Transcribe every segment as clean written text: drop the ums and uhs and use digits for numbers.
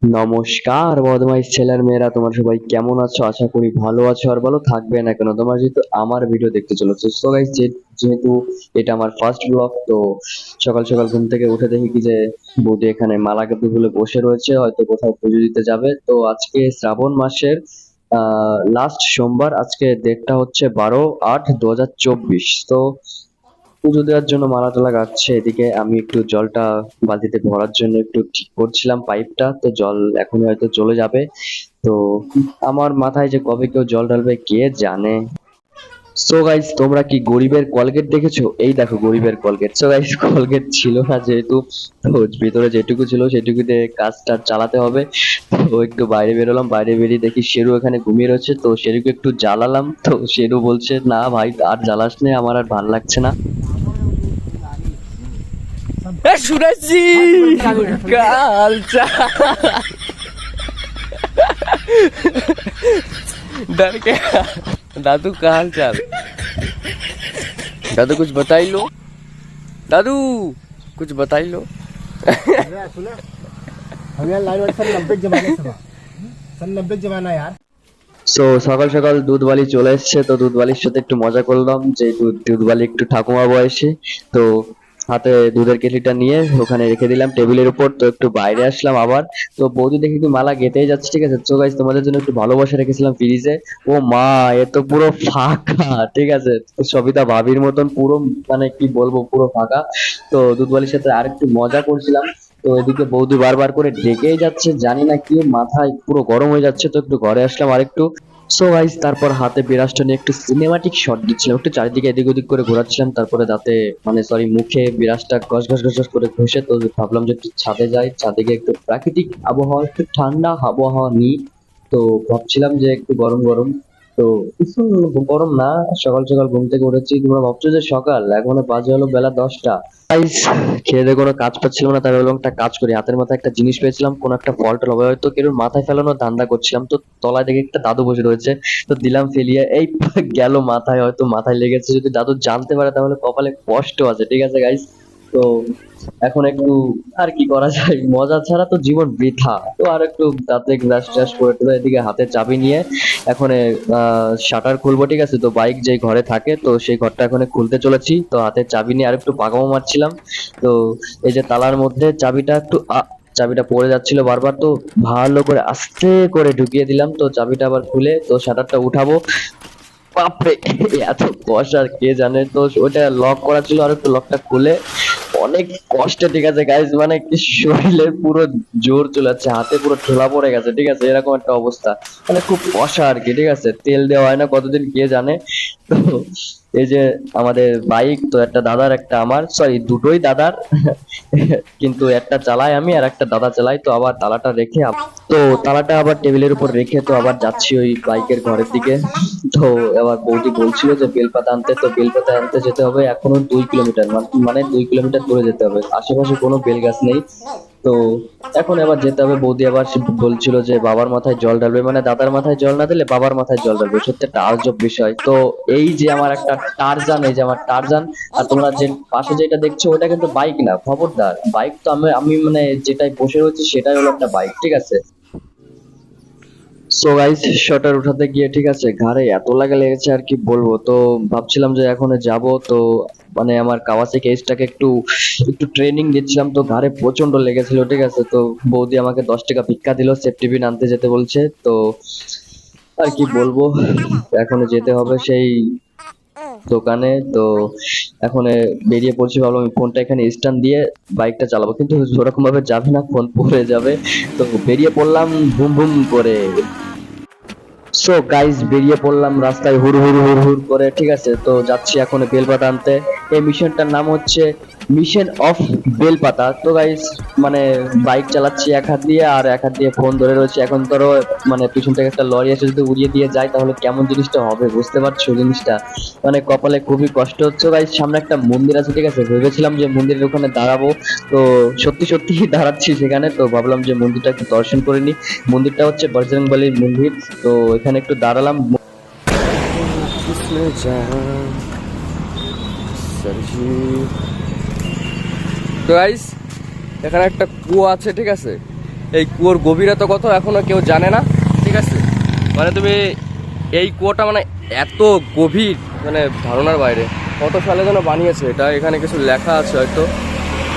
নমস্কার বদমাইশ ছেলের মেয়েরা, তোমরা সবাই কেমন আছো? আশা করি ভালো আছো আর ভালো থাকবে না কেন, তোমরা যেহেতু আমার ভিডিও দেখতে চলেছো। সো গাইস, যেহেতু এটা আমার ফার্স্ট ব্লগ, তো সকাল সকাল ঘুম থেকে উঠে দেখি কি যে বৌদি এখানে মালা গাঁথি ফুলে বসে রয়েছে, হয়তো কোথাও পুজো দিতে যাবে। তো আজকে শ্রাবণ মাসের লাস্ট সোমবার, আজকে ডেটটা হচ্ছে 12/8/2024। তো পুজো দেওয়ার জন্য মালা টালা গাচ্ছে। এদিকে আমি একটু জলটা বালতিতে ভরার জন্য একটু ঠিক করছিলাম পাইপটা, তো জল এখনই হয়তো চলে যাবে। তো আমার মাথায় যে কবে কেউ জল ঢালবে কে জানে। সো গাইস, তোমরা কি গরিবের কলগেট দেখেছো? এই দেখো গরিবের কলগেট। সো গাইস, কলগেট ছিল না যেহেতু, তো ভিতরে যেটুকু ছিল সেটুকুতে কাজটা চালাতে হবে। তো একটু বাইরে বেরোলাম, বাইরে বেরিয়ে দেখি শেরু এখানে ঘুমিয়ে রয়েছে। তো শেরুকে একটু জ্বালালাম, তো শেরু বলছে না ভাই আর জ্বালাস নে, আমার আর ভাল লাগছে না। শুনেছি কাল डर के दादू का हाल चाल। दादू कुछ बताई लो, दादू कुछ बताई लो। हम यार लाइन वाले सन 90 के जमाने से सन 90 के जमाना यार। সো সকাল সকাল দুধবালি চলে এসছে, তো দুধবালির সাথে একটু মজা করলাম, যে দুধবালি একটু ঠাকুমা বয়সী। তো হাতে দুধের কেটলিটা নিয়ে ওখানে রেখে দিলাম টেবিলের উপর। তো একটু বাইরে আসলাম আবার। তো বৌদি দেখি একটু মালা গেঁথেই যাচ্ছে, ঠিক আছে। তো গাইস, তোমাদের জন্য একটু ভালোবাসা রেখেছিলাম ফ্রিজে। ও মা, এ তো পুরো ফাঁকা, ঠিক আছে। তো সবিতা ভাবির মতন পুরো, মানে কি বলবো, পুরো ফাঁকা। তো দুধবালির সাথে আরেকটু মজা করছিলাম। তো এদিকে বৌদি বারবার করে ডেকেই যাচ্ছে, জানি না কি, মাথায় পুরো গরম হয়ে যাচ্ছে। তো একটু ঘরে আসলাম আরেকটু। সো গাইস, তারপর হাতে বিরাজটা নিয়ে একটু সিনেমাটিক শট দিচ্ছিলাম, একটু চারিদিকে এদিক ওদিক করে ঘোরাচ্ছিলাম। তারপরে দাঁতে, মানে সরি, মুখে বিরাজটা ঘস ঘস ঘস ঘস করে ঘষে, তো ভাবলাম যে একটু ছাদে যাই, ছাদে গিয়ে একটু প্রাকৃতিক আবহাওয়া, একটু ঠান্ডা আবহাওয়া নিই। তো ভাবছিলাম যে একটু গরম গরম, তো গরম না, সকাল সকাল ঘুম থেকে উঠেছি। তোমরা ভাবছো যে সকাল, এখনো বাজে হলো বেলা 10টা। গাইস, খেয়ে দিয়ে কোনো কাজ পাচ্ছিলাম না, তাই ভাবলাম একটা কাজ করি। হাতের মাথায় একটা জিনিস পেয়েছিলাম, কোন একটা ফল টল হবে হয়তো, কেউ মাথায় ফেলানোর ধান্দা করছিলাম। তো তলায় দেখে একটা দাদু বসে রয়েছে, তো দিলাম ফেলিয়ে, এই গেল মাথায়, হয়তো মাথায় লেগেছে। যদি দাদু জানতে পারে তাহলে কপালে কষ্ট আছে, ঠিক আছে গাইস। তো এখন একটু, আর কি করা যায়, মজা ছাড়া তো জীবন বৃথা। তো আর একটু দাঁতে ব্রাশ ট্রাশ করে টুরে এদিকে হাতে চাবি নিয়ে এখন শাটার খুলবো, ঠিক আছে। তো বাইক যে ঘরে থাকে, তো সেই ঘরটা এখন খুলতে চলেছি। তো হাতে চাবি নিয়ে আর একটু পাকামো মারছিলাম। তো এই যে তালার মধ্যে চাবিটা একটু চাবিটা পড়ে যাচ্ছিল বারবার, তো ভালো করে আস্তে করে ঢুকিয়ে দিলাম। তো চাবিটা আবার খুলে তো শাটারটা উঠাবো। বাপরে, এত কষ্ট আর কে জানে। তো ওটা লক করা ছিল, আর একটু লকটা খুলে অনেক কষ্টে, ঠিক আছে গাইজ, মানে কি শরীরে পুরো জোর চলে যাচ্ছে, হাতে পুরো ঠেলা পড়ে গেছে, ঠিক আছে, এরকম একটা অবস্থা। মানে খুব কষা আর কি, ঠিক আছে। তেল দেওয়া হয় না কতদিন কে জানে। তো এই যে আমাদের বাইক, তো একটা দাদার, একটা আমার, সরি দুটোই দাদার। কিন্তু একটা চালাই আমি আর একটা দাদা চালাই। তো আবার তালাটা রেখে তো তালাটা আবার টেবিলের উপর রেখে তো আবার যাচ্ছি ওই বাইকের ঘরের দিকে। তো এবার বৌদি বলছিল যে বেলপাতা আনতে, তো বেলপাতা আনতে যেতে হবে এখনো 2 কিলোমিটার, মানে 2 কিলোমিটার দূরে যেতে হবে। আশেপাশে কোনো বেল গাছ নেই। তো এখন এবার যেতে হবে। বৌদি আবার বলছিল যে বাবার মাথায় জল ঢালবে, মানে দাদার মাথায় জল না দিলে বাবার মাথায় জল ঢালবে। সত্যি একটা আজব বিষয়। তো এই যে আমার একটা টারজান, এই যে আমার টারজান। আর তোমরা যে পাশে যেটা দেখছো ওটা কিন্তু বাইক না, খবরদার। বাইক তো আমি আমি মানে যেটাই বসে রয়েছি সেটাই হলো একটা বাইক, ঠিক আছে। সো গাইস, শটার উঠাতে গিয়ে, ঠিক আছে, ঘাড়ে এত লেগেছে আর কি বলবো। তো ভাবছিলাম যে এখন যাব। তো মানে আমার কাওয়াসাকি কেসটাকে একটু একটু ট্রেনিং দিচ্ছিলাম, তো ঘাড়ে প্রচন্ড লেগেছিল, ঠিক আছে। তো বৌদি আমাকে 10 টাকা ভিক্ষা দিল, সেফটি পিন আনতে যেতে বলছে। তো আর কি বলবো, এখন যেতে হবে সেই দোকানে। তো এখন বেরিয়ে পড়ছি, ভাবলাম আমি ফোনটা এখানে স্ট্যান্ড দিয়ে বাইকটা চালাবো, কিন্তু ওরকম ভাবে যাবে না, ফোন পড়ে যাবে। তো বেরিয়ে পড়লাম ভুম ভুম করে। সো গাইস, বেরিয়ে পড়লাম রাস্তায় হুড় হুড় হুড় হুড় করে, ঠিক আছে। তো যাচ্ছি এখন বেলপাতা আনতে। এই মিশনটার নাম হচ্ছে মিশন অফ বেলপাতা। তো গাইস, মানে বাইক চালাচ্ছি এক হাত দিয়ে, আর এক হাত দিয়ে ফোন ধরে রয়েছে। এখন ধরো মানে পিছন থেকে একটা লরি এসে যদি উড়িয়ে দিয়ে যায় তাহলে কেমন জিনিসটা হবে, বুঝতে পারছো জিনিসটা। মানে কপালে খুবই কষ্ট হচ্ছে গাইস। সামনে একটা মন্দির আছে, ঠিক আছে। ভেবেছিলাম যে মন্দিরের ওখানে দাঁড়াবো, তো সত্যি সত্যি দাঁড়াচ্ছি সেখানে। তো ভাবলাম যে মন্দিরটা একটু দর্শন করে নি। মন্দিরটা হচ্ছে বজরংবলীর মন্দির। তো এখানে একটু দাঁড়ালাম। किसने चाहा सरजी। তো গাইস, এখানে একটা কুয়ো আছে, ঠিক আছে। এই কুয়োর গভীরতা কত এখনো কেউ জানে না, ঠিক আছে। মানে তুমি এই কুয়োটা মানে এত গভীর, মানে ধারণার বাইরে। কত সালে যেন বানিয়েছে এটা, এখানে কিছু লেখা আছে হয়তো,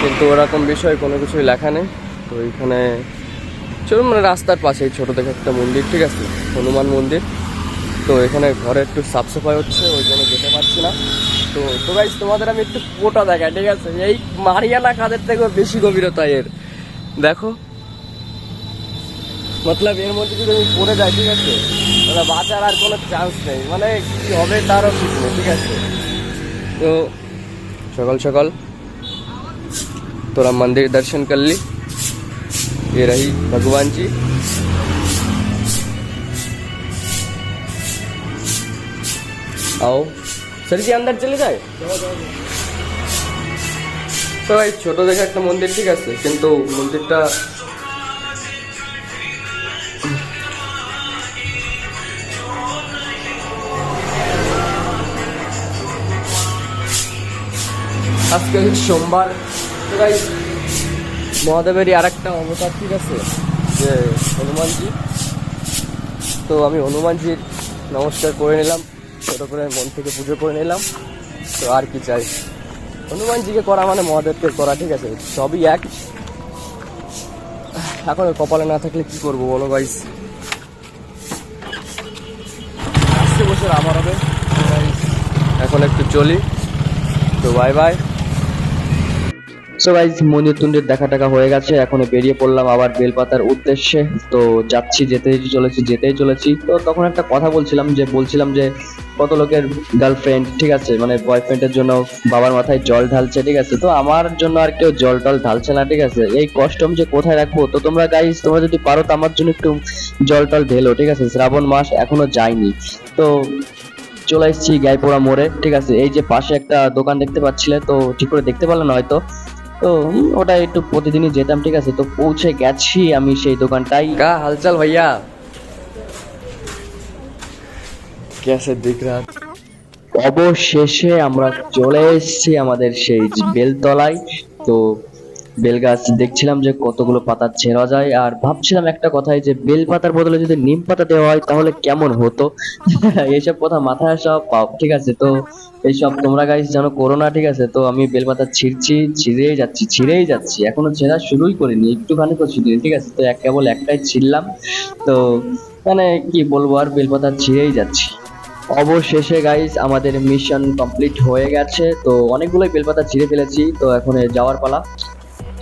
কিন্তু ওরকম বিষয় কোনো কিছুই লেখা নেই। তো এইখানে চলুন, মানে রাস্তার পাশেই ছোটো দেখে একটা মন্দির, ঠিক আছে, হনুমান মন্দির। তো এখানে ঘরে একটু সাফ সাফাই হচ্ছে, ওই জন্য যেতে পারছি না। তো তো গাইস তোমাদের আমি একটু কুয়োটা দেখাই, ঠিক আছে। এই মারিয়ানা খাদের থেকেও বেশি গভীরতা এর, দেখো। মতলব এর মধ্যে যদি আমি পড়ে যাই, ঠিক আছে, মানে বাঁচার আর কোনো চান্স নেই, মানে কি হবে তারও ঠিক নেই, ঠিক আছে। তো সকাল সকাল তোরা मंदिर दर्शन कर ली, ये रही भगवान जी। आओ सर जी अंदर चले जाए। তো এই ছোট দেখে একটা মন্দির, ঠিক আছে, কিন্তু মন্দিরটা আজকে সোমবার। তো গাইস মহাদেবেরই আর একটা অবতার, ঠিক আছে, যে হনুমানজি। তো আমি হনুমানজির নমস্কার করে নিলাম, ছোট করে মন থেকে পুজো করে নিলাম। তো আর কি চাই, হনুমানজিকে করা মানে মহাদেবকে করা, ঠিক আছে, সবই এক। এখন কপালে না থাকলে কি করবো বলো গাইস। আসছে বছর আমার হবে। এখন একটু চলি, তো বাই বাই। সো গাইস মন্দির টন্দির দেখা টাকা হয়ে গেছে, এখন বেরিয়ে পড়লাম আবার বেলপাতার উদ্দেশ্যে। তো যাচ্ছি, যেতেই চলেছি। তো তখন একটা কথা বলছিলাম যে কত লোকের গার্লফ্রেন্ড, ঠিক আছে, মানে বয়ফ্রেন্ডের জন্য বাবার মাথায় জল ঢালছে, ঠিক আছে। তো আমার জন্য আর কেউ জল টল ঢালছে না, ঠিক আছে। এই কষ্ট আমি যে কোথায় রাখবো। তো তোমরা গাইস, তোমরা যদি পারো তো আমার জন্য একটু জল টল ঢেলো, ঠিক আছে। শ্রাবণ মাস এখনো যায়নি। তো চলে এসেছি গাইপোড়া মোড়ে, ঠিক আছে। এই যে পাশে একটা দোকান দেখতে পাচ্ছিলে, তো ঠিক করে দেখতে পারলে না হয়তো। তো ওটা একটু প্রতিদিনই যেতাম, ঠিক আছে। তো পৌঁছে গেছি আমি সেই দোকানটাই। क्या हालचाल भैया, कैसे दिख रहा। অবশেষে আমরা চলে এসেছি আমাদের সেই বেলতলায়। তো বেল গাছ দেখছিলাম যে কতগুলো পাতা ছেঁড়া যায়, আর ভাবছিলাম একটা কথাই যে বেল পাতার বদলে যদি নিম পাতা দেওয়া হয় তাহলে কেমন হতো। এইসব কথা মাথায় আসা পাও, ঠিক আছে। তো এইসব তোমরা গাইস জানো করো না, ঠিক আছে। তো আমি বেল পাতা ছিঁড়েই যাচ্ছি, এখনো ছেঁড়া শুরুই করিনি, একটুখানি তো ছিঁড়িনি, ঠিক আছে। তো কেবল একটাই ছিঁড়লাম। তো মানে কি বলবো, আর বেল পাতা ছিঁড়েই যাচ্ছি। অবশেষে গাইস আমাদের মিশন কমপ্লিট হয়ে গেছে। তো অনেকগুলোই বেলপাতা ছিঁড়ে ফেলেছি, তো এখন যাওয়ার পালা।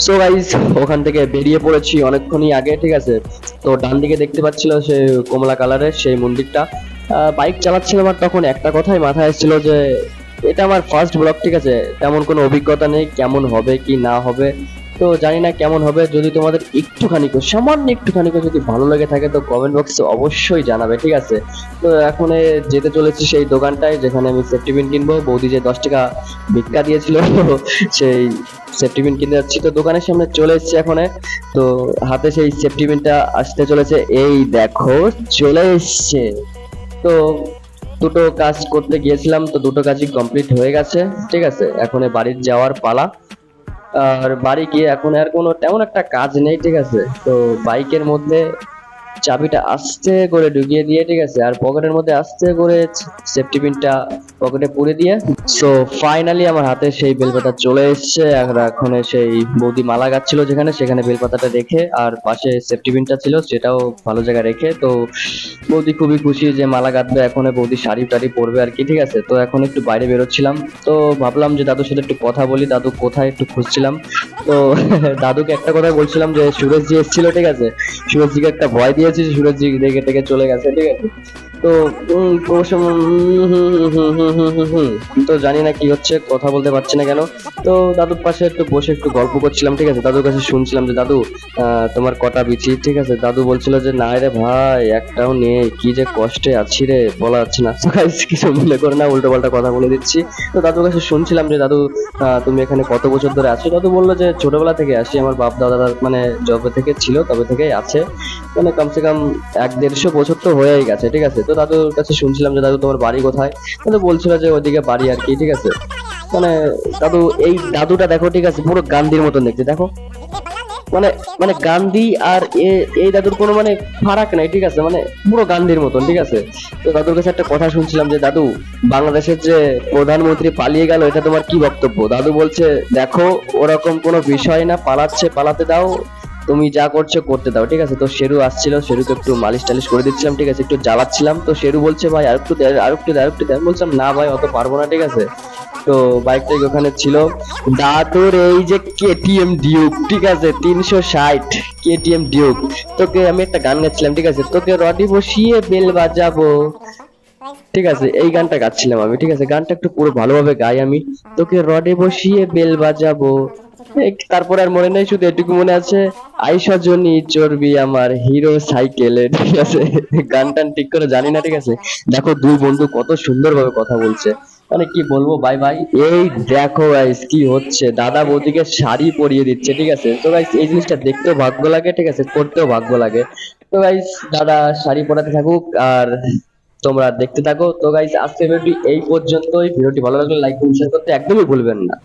সো গাইস ওখান থেকে বেরিয়ে পড়েছি অনেকক্ষণই আগে, ঠিক আছে। তো ডান দিকে দেখতে পাচ্ছিল সে কমলা কালারের সেই মন্দিরটা। বাইক চালাচ্ছিলাম, আর তখন একটা কথাই মাথায় এসেছিল যে এটা আমার ফার্স্ট ব্লগ, ঠিক আছে। তেমন কোনো অভিজ্ঞতা নেই, কেমন হবে কি না হবে তো জানি না কেমন হবে। যদি তোমাদের সামান্য একটুখানি যদি ভালো লেগে থাকে তো কমেন্ট বক্সে অবশ্যই জানাবে, ঠিক আছে। তো এখন যেতে চলেছি সেই দোকানটায় যেখানে আমি সেফটি পিন কিনবো। বৌদি যে 10 টাকা ভিক্ষা দিয়েছিল সেই সেফটি পিন কিনতে যাচ্ছি। তো দোকানের সামনে চলে এসেছি এখন। তো হাতে সেই সেফটি পিনটা আসতে চলেছে, এই দেখো চলে এসছে। তো দুটো কাজ করতে গিয়েছিলাম, তো দুটো কাজই কমপ্লিট হয়ে গেছে, ঠিক আছে। এখন বাড়ির যাওয়ার পালা। আর বাড়ি গিয়ে এখন আর কোনো তেমন একটা কাজ নেই, ঠিক আছে। তো বাইকের মধ্যে চাবিটা আস্তে করে ঢুকিয়ে দিয়ে, ঠিক আছে, আর পকেটের মধ্যে আস্তে করে সেফটি পিনটা পকেটে পুরে দিয়ে। সো ফাইনালি আমার হাতে সেই বেলপাতা চলে এসেছে। আর এখন সেই বৌদি মালা গাচ্ছিল সেখানে বেলপাতাটা রেখে, আর পাশে সেফটি পিনটা ছিল সেটাও ভালো জায়গায় রেখে। তো বৌদি খুবই খুশি যে মালা গাঁথবে, এখন বৌদি শাড়ি টাড়ি পরবে আর কি, ঠিক আছে। তো এখন একটু বাইরে বেরোচ্ছিলাম, তো ভাবলাম যে দাদুর সাথে একটু কথা বলি, দাদু কোথায় একটু খুঁজছিলাম। তো দাদুকে একটা কথা বলছিলাম যে সুরেশজি এসেছিল, ঠিক আছে। সুরেশজিকে একটা ভয় দিয়েছি, সুরেশজি দেখে টেকে চলে গেছে, ঠিক আছে। তো তো জানি না কি হচ্ছে, কথা বলতে পারছি না কেন। তো দাদুর পাশে একটু বসে একটু গল্প করছিলাম, ঠিক আছে। দাদুর কাছে শুনছিলাম যে দাদু তোমার কটা বিচি, ঠিক আছে। দাদু বলছিল যে না রে ভাই একটাও নেই, কি যে কষ্টে আছি রে বলা যাচ্ছে না। কিছু মনে করে না, উল্টো পাল্টা কথা বলে দিচ্ছি। তো দাদুর কাছে শুনছিলাম যে দাদু তুমি এখানে কত বছর ধরে আছো। দাদু বললো যে ছোটবেলা থেকে আসি, আমার বাপ দাদা মানে যবে থেকে ছিল তবে থেকেই আছে, মানে কমসে কম 1-150 বছর তো হয়েই গেছে, ঠিক আছে। তো দাদুর কাছে শুনছিলাম যে দাদু তোমার বাড়ি কোথায়। দাদু বলছিল যে ওইদিকে বাড়ি আর কি, ঠিক আছে। মানে দাদুটা দেখো, ঠিক আছে, পুরো গান্ধীর মতন দেখতে, দেখো মানে মানে গান্ধী আর এই দাদুর কোনো মানে ফারাক নাই, ঠিক আছে, মানে পুরো গান্ধীর মতন, ঠিক আছে। তো দাদুর কাছে একটা কথা শুনছিলাম যে দাদু, বাংলাদেশের যে প্রধানমন্ত্রী পালিয়ে গেল, এটা তোমার কি বক্তব্য? দাদু বলছে, দেখো ওরকম কোনো বিষয় না, পালাচ্ছে পালাতে দাও, তুমি যা করছো করতে দাও, ঠিক আছে। তো শেরু আসছিল, শেরুকে একটু মালিশ টালিশ করে দিচ্ছিলাম, ঠিক আছে, একটু জ্বালাচ্ছিলাম। তো শেরু বলছে, ভাই আরেকটু দে, আরেকটু দে, আরেকটু দে। আমি বলছিলাম, না ভাই অত পারবো না, ঠিক আছে। তো বাইকটা ওখানে ছিল, দাদুর এই যে কেটিএম ডিউক, ঠিক আছে, 360 কেটিএম ডিউক। তোকে আমি একটা গান গাচ্ছিলাম, ঠিক আছে, তোকে রডি বসিয়ে বেল বাজাবো, ঠিক আছে, এই গানটা গাচ্ছিলাম আমি, ঠিক আছে। গানটা একটু পুরো ভালোভাবে গাই আমি। তোকে রডে বসিয়ে বেল বাজাবো, তারপরে আর মনে নেই, শুধু এটুকু মনে আছে, আইসা জনি চড়বি আমার হিরো সাইকেলে, ঠিক আছে। গান টান ঠিক করে জানি না, ঠিক আছে। দেখো দুই বন্ধু কত সুন্দরভাবে কথা বলছে, মানে কি বলবো ভাই ভাই। এই দেখো গাইস কি হচ্ছে, দাদা বৌদিকে শাড়ি পরিয়ে দিচ্ছে, ঠিক আছে। তো গাইস এই জিনিসটা দেখতেও ভাগ্য লাগে, ঠিক আছে, করতেও ভাগ্য লাগে। তো গাইস দাদা শাড়ি পরাতে থাকুক আর তোমরা দেখতে থাকো। তো গাইস আজকের ভিডিওটি এই পর্যন্তই। ভিডিওটি ভালো লাগলে লাইক কমেন্ট শেয়ার করতে একদমই ভুলবেন না।